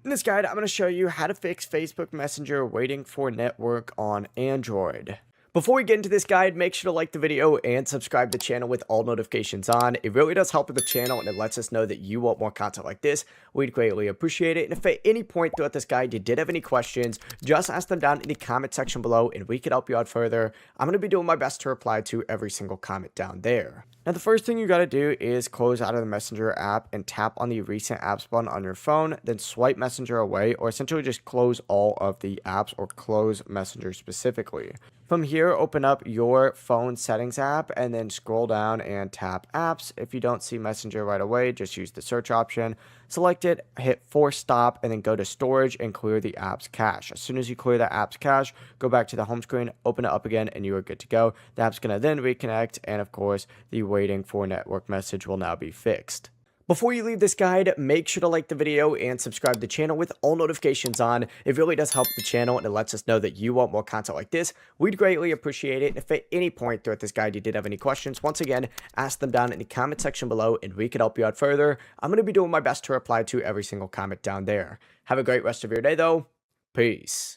In this guide, I'm going to show you how to fix Facebook Messenger waiting for network on Android. Before we get into this guide, make sure to like the video and subscribe to the channel with all notifications on. It really does help with the channel and it lets us know that you want more content like this. We'd greatly appreciate it. And if at any point throughout this guide you did have any questions, just ask them down in the comment section below and we could help you out further. I'm going to be doing my best to reply to every single comment down there. Now, the first thing you got to do is close out of the Messenger app and tap on the recent apps button on your phone, then swipe Messenger away, or essentially just close all of the apps or close Messenger specifically. From here, open up your phone settings app and then scroll down and tap apps. If you don't see Messenger right away, just use the search option. Select it, hit force stop, and then go to storage and clear the app's cache. As soon as you clear the app's cache, go back to the home screen, open it up again, and you are good to go. The app's going to then reconnect, and of course, the waiting for network message will now be fixed. Before you leave this guide, make sure to like the video and subscribe to the channel with all notifications on. It really does help the channel and it lets us know that you want more content like this. We'd greatly appreciate it. And if at any point throughout this guide you did have any questions, once again, ask them down in the comment section below and we could help you out further. I'm going to be doing my best to reply to every single comment down there. Have a great rest of your day though. Peace.